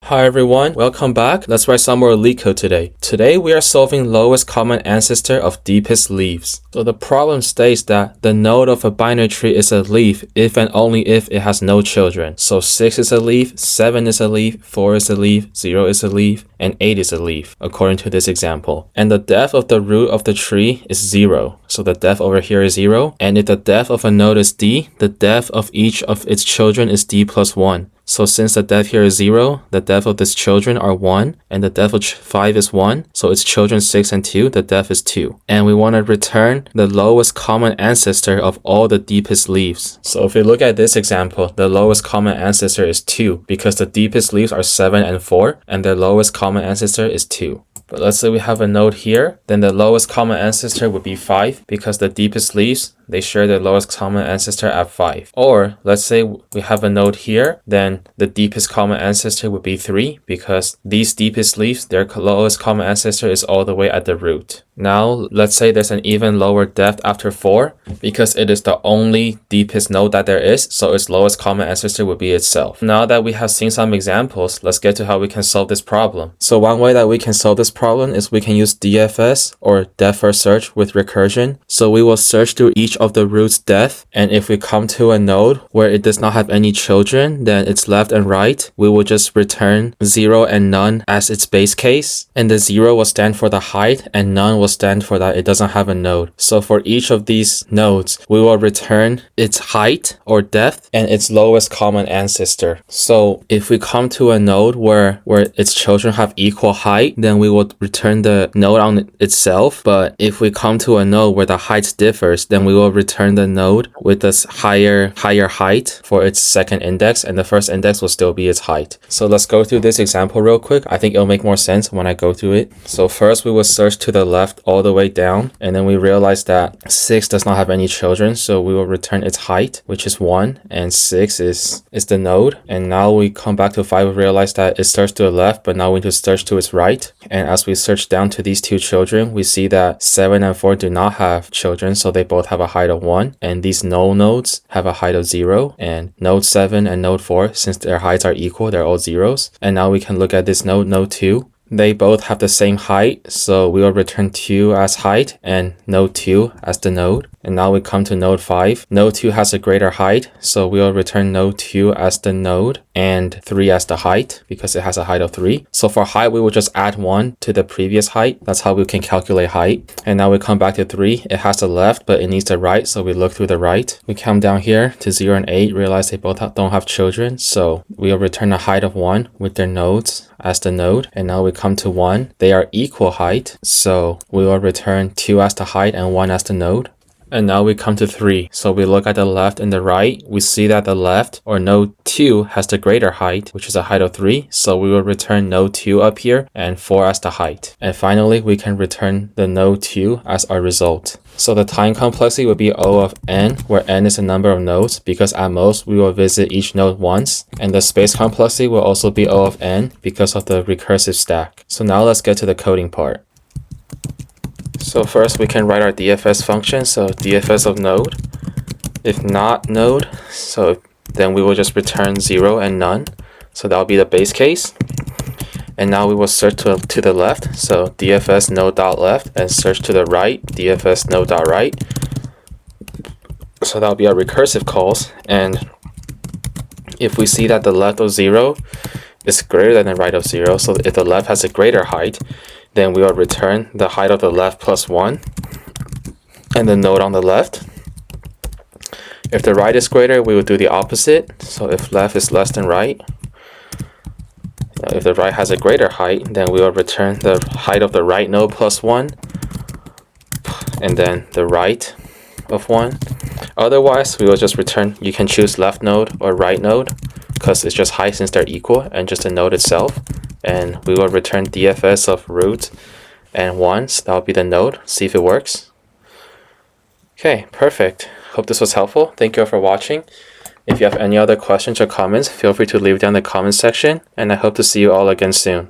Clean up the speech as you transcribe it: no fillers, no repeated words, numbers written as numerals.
Hi everyone, welcome back. Let's write some more Leetcode today. Today we are solving lowest common ancestor of deepest leaves. So the problem states that the node of a binary tree is a leaf if and only if it has no children. So 6 is a leaf, 7 is a leaf, 4 is a leaf, 0 is a leaf, and 8 is a leaf, according to this example. And the depth of the root of the tree is 0. So the depth over here is 0. And if the depth of a node is d, the depth of each of its children is d plus 1. So since the depth here is 0, the depth of its children are 1, and the depth of 5 is 1, so its children 6 and 2, the depth is 2. And we want to return the lowest common ancestor of all the deepest leaves. So if we look at this example, the lowest common ancestor is 2, because the deepest leaves are 7 and 4, and the lowest common ancestor is 2. But let's say we have a node here, then the lowest common ancestor would be 5, because the deepest leaves, they share the lowest common ancestor at 5. Or let's say we have a node here, then the deepest common ancestor would be 3, because these deepest leaves, their lowest common ancestor is all the way at the root. Now, let's say there's an even lower depth after 4, because it is the only deepest node that there is, so its lowest common ancestor would be itself. Now that we have seen some examples, let's get to how we can solve this problem. So one way that we can solve this problem is we can use DFS, or depth first search, with recursion. So we will search through each of the root's depth, and if we come to a node where it does not have any children, then its left and right, we will just return 0 and none as its base case. And the 0 will stand for the height, and none will stand for that it doesn't have a node. So for each of these nodes, we will return its height or depth and its lowest common ancestor. So if we come to a node where its children have equal height, then we will return the node on itself. But if we come to a node where the height differs, then we will return the node with this higher height for its second index, and the first index will still be its height. So let's go through this example real quick. I think it'll make more sense when I go through it. So first we will search to the left all the way down, and then we realize that 6 does not have any children, so we will return its height, which is 1, and 6 is the node. And now we come back to 5, we realize that it starts to the left, but now we need to search to its right. And as we search down to these two children, we see that 7 and 4 do not have children, so they both have a height of 1, and these null nodes have a height of 0, and node 7 and node 4, since their heights are equal, they're all zeros. And now we can look at this node 2. They both have the same height, so we will return 2 as height and node 2 as the node. And now we come to node 5. Node 2 has a greater height, so we will return node 2 as the node and 3 as the height, because it has a height of 3. So for height, we will just add 1 to the previous height. That's how we can calculate height. And now we come back to 3. It has the left, but it needs the right, so we look through the right. We come down here to 0 and 8, realize they both don't have children, so we will return a height of 1 with their nodes as the node. And now we come to 1. They are equal height, so we will return 2 as the height and 1 as the node. And now we come to 3. So we look at the left and the right. We see that the left, or node 2, has the greater height, which is a height of 3. So we will return node 2 up here and 4 as the height. And finally, we can return the node 2 as our result. So the time complexity would be O of n, where n is the number of nodes, because at most we will visit each node once. And the space complexity will also be O of n because of the recursive stack. So now let's get to the coding part. So first we can write our DFS function. So DFS of node, if not node, so then we will just return 0 and none. So that will be the base case. And now we will search to the left. So DFS node.left, and search to the right, DFS node.right. So that will be our recursive calls. And if we see that the left of 0 is greater than the right of 0, so if the left has a greater height, then we will return the height of the left plus 1 and the node on the left. If the right is greater, we will do the opposite. So if left is less than right, if the right has a greater height, then we will return the height of the right node plus 1 and then the right of 1. Otherwise, we will just return, you can choose left node or right node, because it's just height since they're equal, and just the node itself. And we will return DFS of root and 1, so that will be the node. See if it works. Okay, perfect. Hope this was helpful. Thank you all for watching. If you have any other questions or comments, feel free to leave down in the comment section, and I hope to see you all again soon.